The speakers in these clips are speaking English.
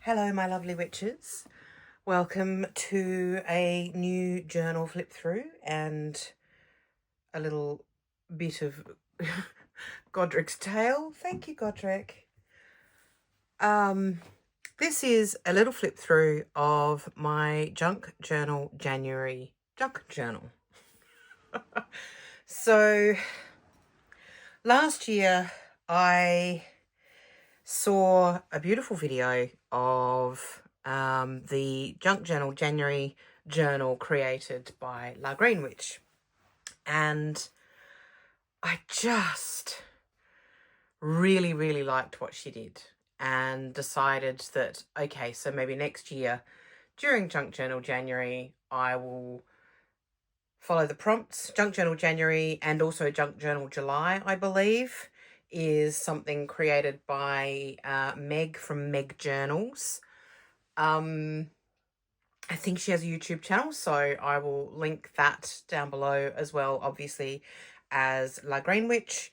Hello, my lovely witches. Welcome to a new journal flip through and a little bit of Godric's tale. Thank you, Godric. This is a little flip through of my junk journal January junk journal. So last year I saw a beautiful video of the junk journal January journal created by La Green Witch, and I just really liked what she did and decided that okay, so maybe next year during junk journal January I will follow the prompts. Junk journal January and also junk journal July, I believe, is something created by Meg from Meg Journals. I think she has a YouTube channel, so I will link that down below as well, obviously, as La Green Witch,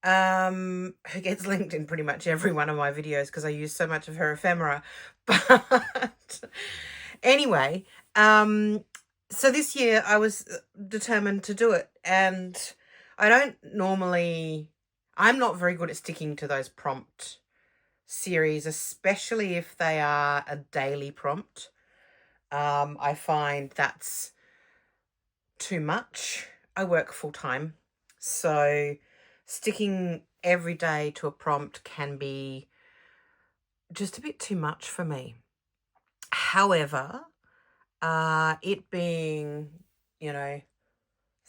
who gets linked in pretty much every one of my videos because I use so much of her ephemera. But anyway, so this year I was determined to do it, and I'm not very good at sticking to those prompt series, especially if they are a daily prompt. I find that's too much. I work full time, so sticking every day to a prompt can be just a bit too much for me. However, it being, the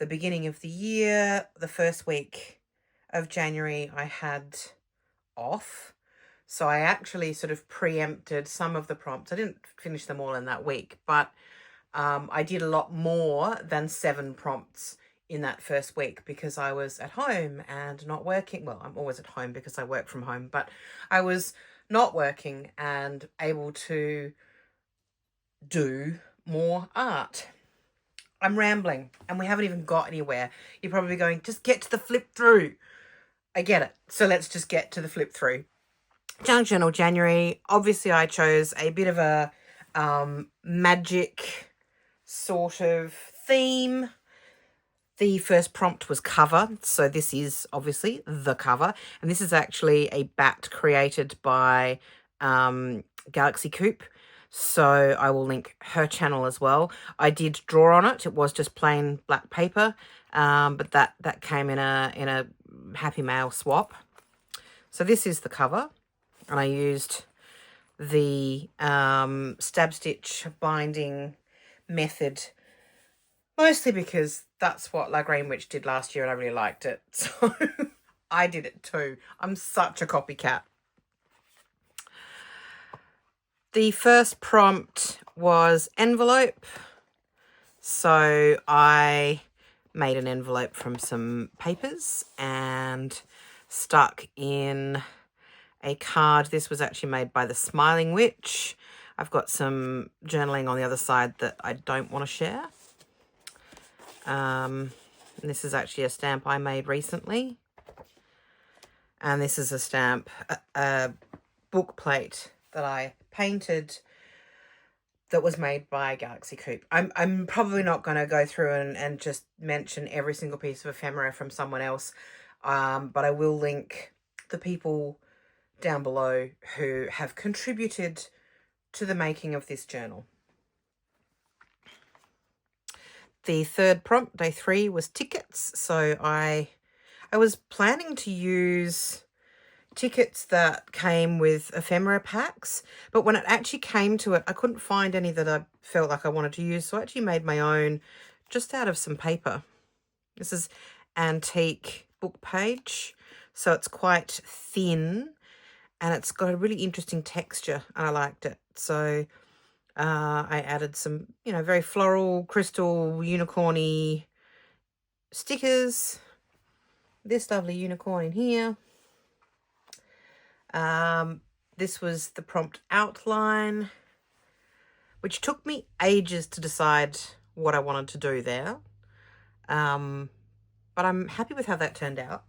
beginning of the year, the first week of January, I had off. So I actually sort of preempted some of the prompts. I didn't finish them all in that week, but I did a lot more than 7 prompts in that first week because I was at home and not working. Well, I'm always at home because I work from home, but I was not working and able to do more art. I'm rambling and we haven't even got anywhere. You're probably going, just get to the flip through. I get it. So let's just get to the flip through. Junk Journal January, obviously I chose a bit of a magic sort of theme. The first prompt was cover, so this is obviously the cover, and this is actually a bat created by Galaxy Coop, so I will link her channel as well. I did draw on it. It was just plain black paper, but that came in a Happy Mail swap. So this is the cover, and I used the stab stitch binding method mostly because that's what La Green Witch did last year and I really liked it. So I did it too. I'm such a copycat. The first prompt was envelope. So I made an envelope from some papers and stuck in a card. This was actually made by the Smiling Witch. I've got some journaling on the other side that I don't want to share. And this is actually a stamp I made recently. And this is a stamp, a book plate that I painted that was made by Galaxy Coop. I'm probably not going to go through and just mention every single piece of ephemera from someone else, but I will link the people down below who have contributed to the making of this journal. The third prompt, day 3, was tickets. So I was planning to use tickets that came with ephemera packs, but when it actually came to it, I couldn't find any that I felt like I wanted to use. So I actually made my own just out of some paper. This is antique book page, so it's quite thin and it's got a really interesting texture and I liked it. So I added some, very floral, crystal, unicorny stickers. This lovely unicorn in here. This was the prompt outline, which took me ages to decide what I wanted to do there. But I'm happy with how that turned out.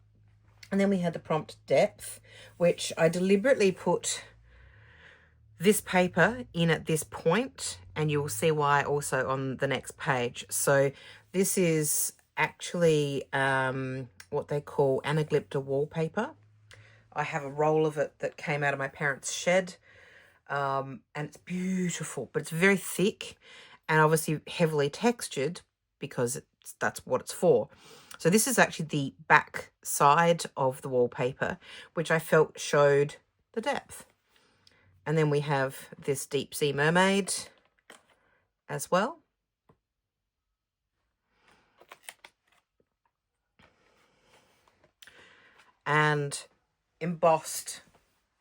And then we had the prompt depth, which I deliberately put this paper in at this point, and you'll see why also on the next page. So this is actually what they call anaglypta wallpaper. I have a roll of it that came out of my parents' shed, and it's beautiful, but it's very thick and obviously heavily textured because that's what it's for. So this is actually the back side of the wallpaper, which I felt showed the depth. And then we have this deep sea mermaid as well. And embossed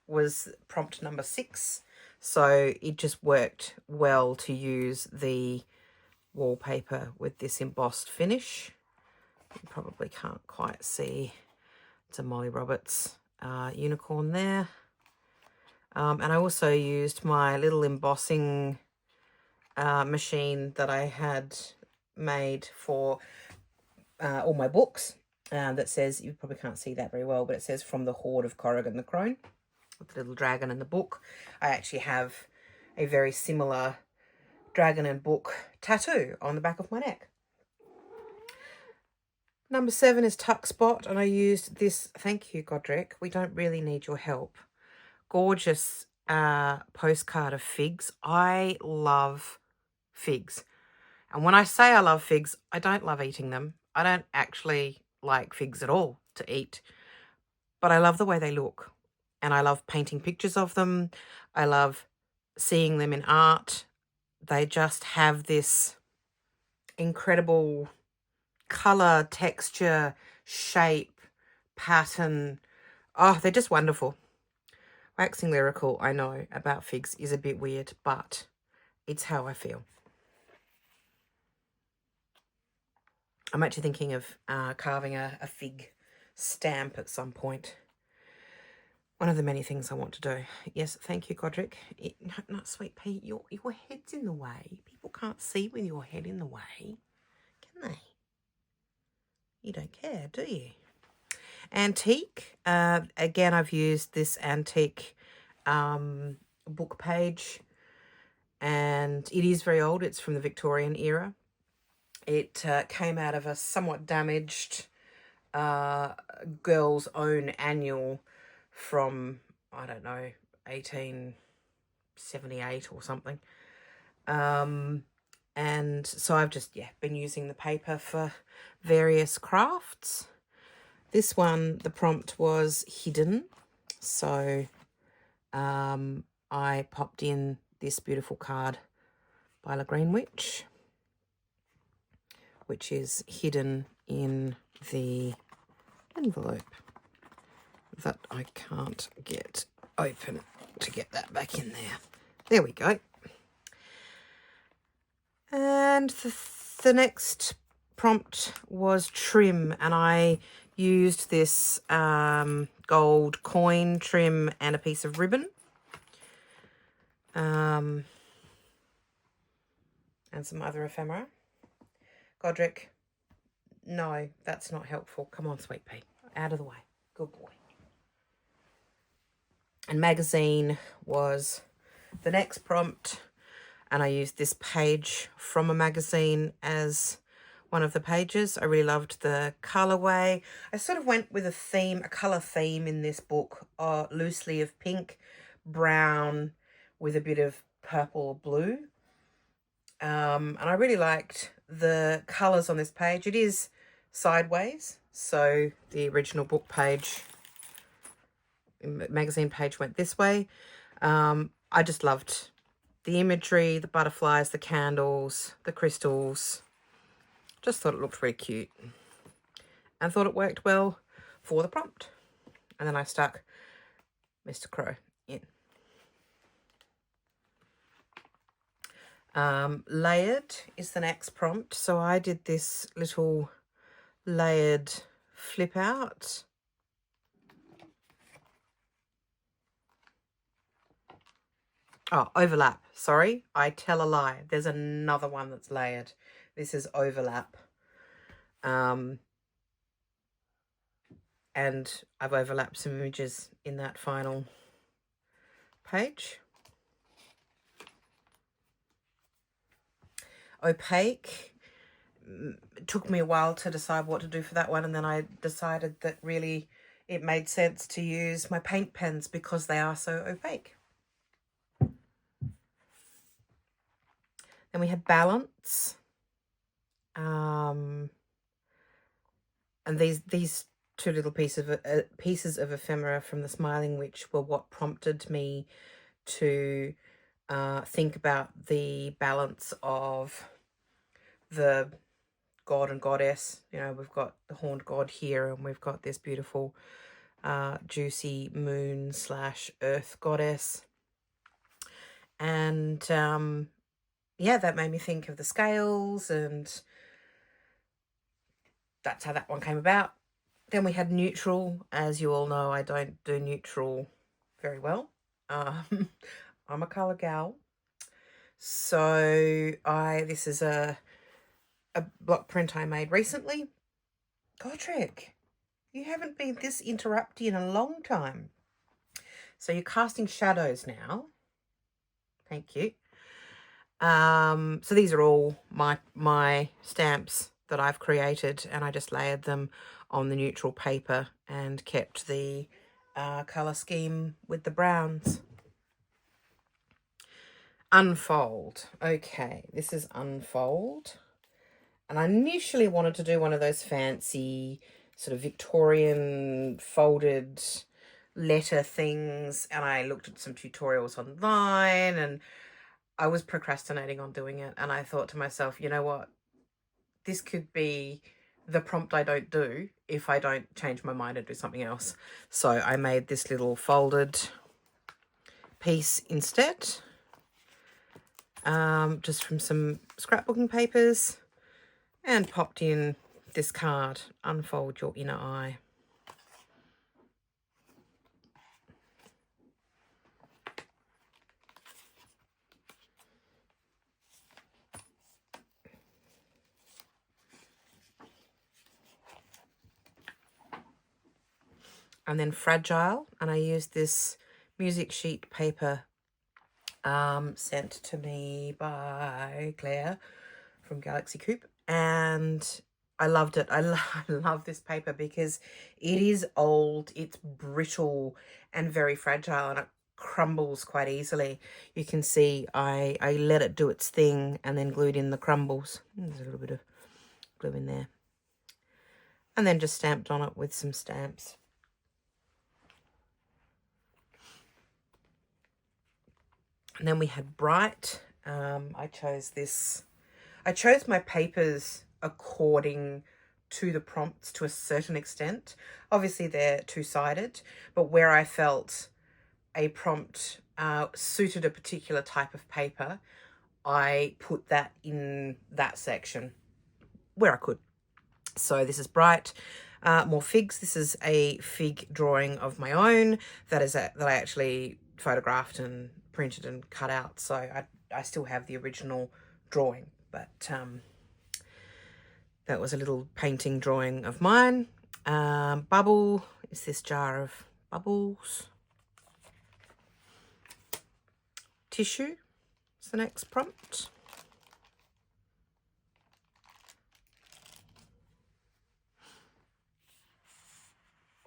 was prompt number 6. So it just worked well to use the wallpaper with this embossed finish. You probably can't quite see. It's a Molly Roberts unicorn there. And I also used my little embossing machine that I had made for all my books that says, you probably can't see that very well, but it says "From the Horde of Corrigan the Crone," with the little dragon in the book. I actually have a very similar dragon and book tattoo on the back of my neck. Number 7 is Tuck Spot, and I used this, thank you Godric, we don't really need your help, gorgeous postcard of figs. I love figs. And when I say I love figs, I don't love eating them. I don't actually like figs at all to eat, but I love the way they look. And I love painting pictures of them. I love seeing them in art. They just have this incredible color, texture, shape, pattern. Oh, they're just wonderful. Waxing lyrical, I know, about figs is a bit weird, but it's how I feel. I'm actually thinking of carving a fig stamp at some point. One of the many things I want to do. Yes, thank you, Godric. Not Sweet Pea, your head's in the way. People can't see with your head in the way, can they? You don't care, do you? Antique. Again, I've used this antique book page, and it is very old. It's from the Victorian era. It came out of a somewhat damaged Girls' Own annual from, I don't know, 1878 or something. And so I've just, been using the paper for various crafts. This one, the prompt was hidden. So I popped in this beautiful card by La Green Witch, which is hidden in the envelope that I can't get open to get that back in there. There we go. And the next prompt was trim, and I used this gold coin trim and a piece of ribbon. And some other ephemera. Godric, no, that's not helpful. Come on, Sweet Pea, out of the way. Good boy. And magazine was the next prompt, and I used this page from a magazine as one of the pages. I really loved the colorway. I sort of went with a theme, a color theme in this book, loosely of pink, brown, with a bit of purple or blue. And I really liked the colors on this page. It is sideways, so the original book page, magazine page, went this way. I just loved the imagery, the butterflies, the candles, the crystals. Just thought it looked very cute and thought it worked well for the prompt. And then I stuck Mr. Crow in. Layered is the next prompt. So I did this little layered flip out. Oh, overlap. Sorry, I tell a lie. There's another one that's layered. This is overlap. And I've overlapped some images in that final page. opaque. It took me a while to decide what to do for that one, and then I decided that really it made sense to use my paint pens because they are so opaque. Then we had balance. And these two little pieces of ephemera from the Smiling Witch were what prompted me to think about the balance of the god and goddess. You know, we've got the horned god here, and we've got this beautiful juicy moon / earth goddess. And yeah, that made me think of the scales, and that's how that one came about. Then we had neutral. As you all know, I don't do neutral very well. I'm a colour gal. So this is a block print I made recently. Godric, you haven't been this interrupty in a long time. So you're casting shadows now. Thank you. So these are all my stamps that I've created, and I just layered them on the neutral paper and kept the colour scheme with the browns. Unfold. Okay, this is Unfold. And I initially wanted to do one of those fancy sort of Victorian folded letter things, and I looked at some tutorials online, and I was procrastinating on doing it. And I thought to myself, you know what? This could be the prompt I don't do if I don't change my mind and do something else. So I made this little folded piece instead, just from some scrapbooking papers, and popped in this card, Unfold Your Inner Eye. And then Fragile, and I used this music sheet paper sent to me by Claire from Galaxy Coop, and I loved it. I love this paper because it is old, it's brittle and very fragile, and it crumbles quite easily. You can see I let it do its thing and then glued in the crumbles. There's a little bit of glue in there. And then just stamped on it with some stamps. And then we had Bright. I chose my papers according to the prompts to a certain extent. Obviously, they're two-sided, but where I felt a prompt suited a particular type of paper, I put that in that section where I could. So this is Bright. More figs. This is a fig drawing of my own that I actually photographed and printed and cut out. So I still have the original drawing, but that was a little painting drawing of mine. Bubble is this jar of bubbles. Tissue is the next prompt.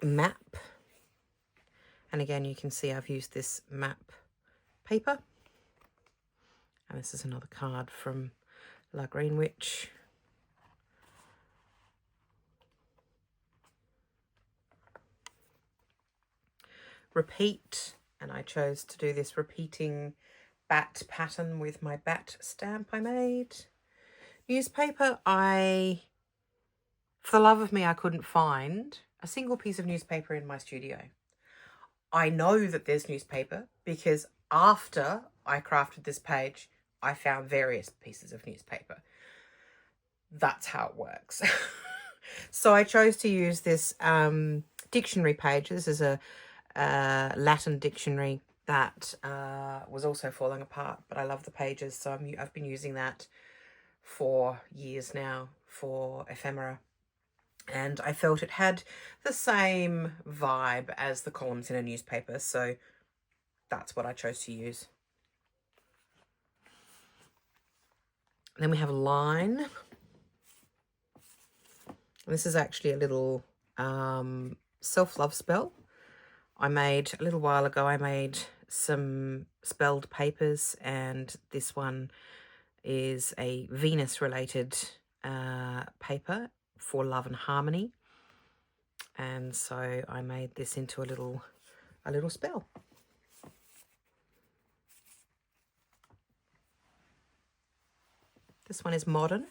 Map. And again, you can see I've used this map paper. And this is another card from La Green Witch. Repeat, and I chose to do this repeating bat pattern with my bat stamp I made. Newspaper, for the love of me, I couldn't find a single piece of newspaper in my studio. I know that there's newspaper because after I crafted this page, I found various pieces of newspaper. That's how it works. So I chose to use this dictionary page. This is a Latin dictionary that was also falling apart, but I love the pages, so I've been using that for years now for ephemera, and I felt it had the same vibe as the columns in a newspaper, so that's what I chose to use. Then we have line. This is actually a little self-love spell. I made a little while ago, I made some spelled papers, and this one is a Venus related paper for love and harmony. And so I made this into a little spell. This one is modern.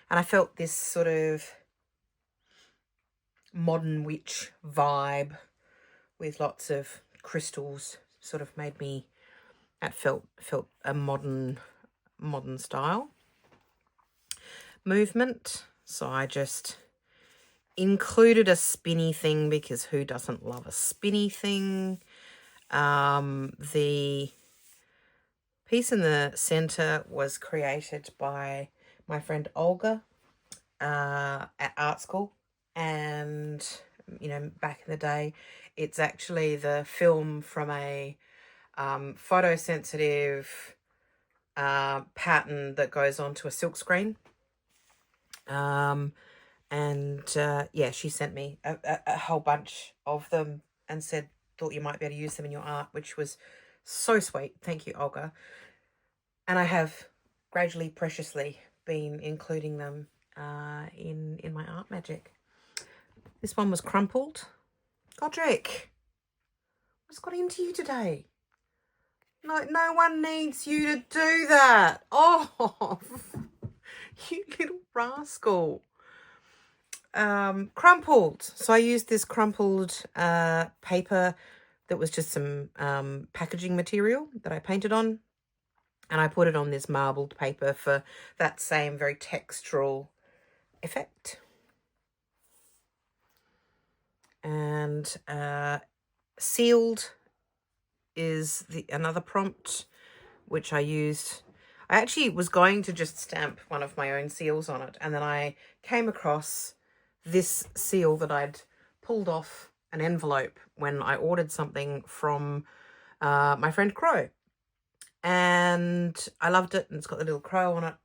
And I felt this sort of modern witch vibe with lots of crystals sort of made me, that felt a modern style. Movement. So I just included a spinny thing because who doesn't love a spinny thing? The piece in the center was created by my friend Olga at art school, and you know, back in the day, it's actually the film from a photosensitive pattern that goes onto a silk screen. Yeah, she sent me a whole bunch of them and said, thought you might be able to use them in your art, which was so sweet. Thank you, Olga. And I have gradually, preciously been including them in my art magic. This one was crumpled. Godric, what's got into you today? No one needs you to do that. Oh, you little rascal. Crumpled. So I used this crumpled paper that was just some packaging material that I painted on, and I put it on this marbled paper for that same very textural effect. And sealed is another prompt which I used. I actually was going to just stamp one of my own seals on it, and then I came across this seal that I'd pulled off an envelope when I ordered something from my friend Crow, and I loved it, and it's got the little crow on it,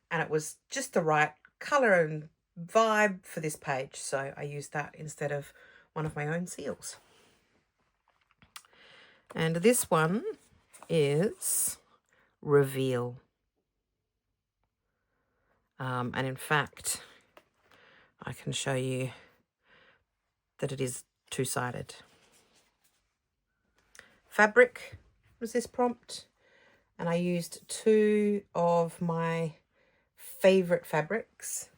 and it was just the right colour and vibe for this page, so I used that instead of one of my own seals. And this one is Reveal. And in fact, I can show you that it is two-sided. Fabric was this prompt, and I used two of my favourite fabrics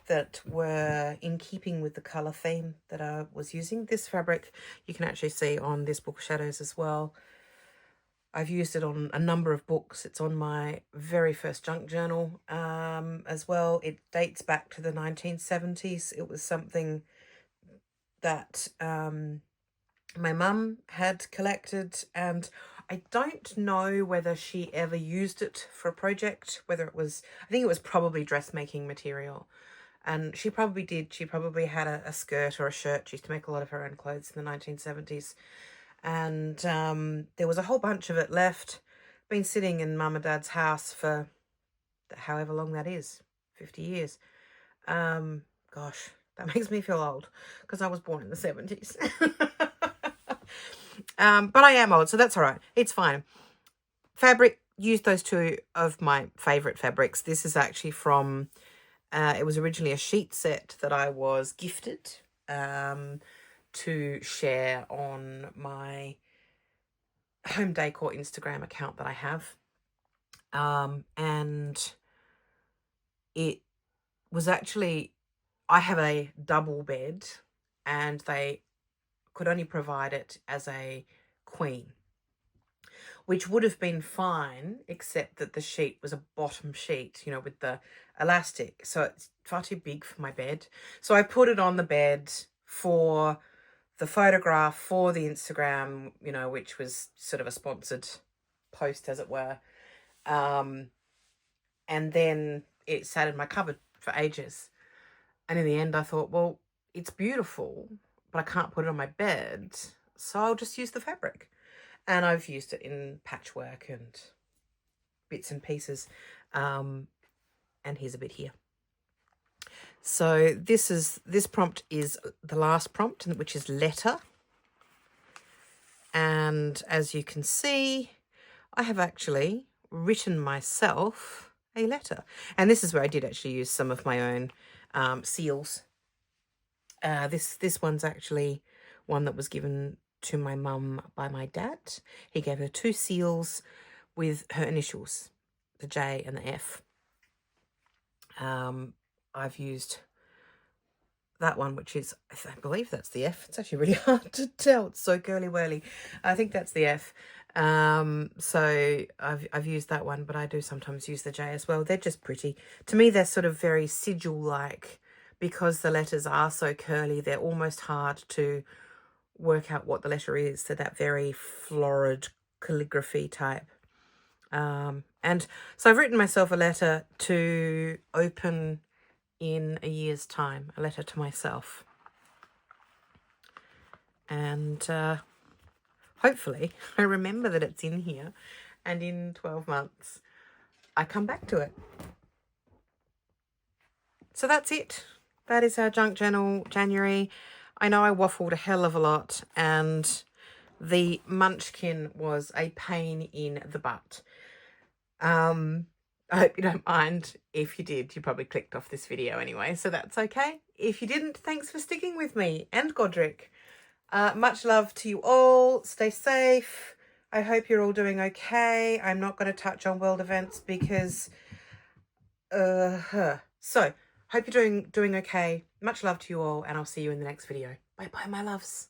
that were in keeping with the colour theme that I was using. This fabric you can actually see on this book Shadows as well. I've used it on a number of books. It's on my very first junk journal as well. It dates back to the 1970s. It was something that my mum had collected, and I don't know whether she ever used it for a project, whether it was, I think it was probably dressmaking material. And she probably did. She probably had a skirt or a shirt. She used to make a lot of her own clothes in the 1970s. And there was a whole bunch of it left. Been sitting in Mum and Dad's house for however long that is, 50 years. Gosh, that makes me feel old because I was born in the 70s. But I am old, so that's all right. It's fine. Fabric, used those two of my favourite fabrics. This is actually from, it was originally a sheet set that I was gifted to share on my home decor Instagram account that I have. And it was actually, I have a double bed, and they could only provide it as a queen, which would have been fine, except that the sheet was a bottom sheet, you know, with the elastic. So it's far too big for my bed. So I put it on the bed for the photograph for the Instagram, you know, which was sort of a sponsored post, as it were. And then it sat in my cupboard for ages. And in the end, I thought, well, it's beautiful, but I can't put it on my bed, so I'll just use the fabric. And I've used it in patchwork and bits and pieces. And here's a bit here. So this prompt is the last prompt, which is letter. And as you can see, I have actually written myself a letter. And this is where I did actually use some of my own seals. This one's actually one that was given to my mum by my dad. He gave her 2 seals with her initials, the J and the F. I've used that one, which is, I believe that's the F. It's actually really hard to tell. It's so curly-whirly. I think that's the F. So I've used that one, but I do sometimes use the J as well. They're just pretty. To me, they're sort of very sigil-like. Because the letters are so curly, they're almost hard to work out what the letter is. They're that very florid calligraphy type. And so I've written myself a letter to open in a year's time, a letter to myself. And hopefully I remember that it's in here, and in 12 months I come back to it. So that's it. That is our junk journal January. I know I waffled a hell of a lot, and the munchkin was a pain in the butt. I hope you don't mind. If you did, you probably clicked off this video anyway, so that's okay. If you didn't, thanks for sticking with me and Godric. Much love to you all. Stay safe. I hope you're all doing okay. I'm not going to touch on world events because... So, hope you're doing okay. Much love to you all, and I'll see you in the next video. Bye-bye, my loves.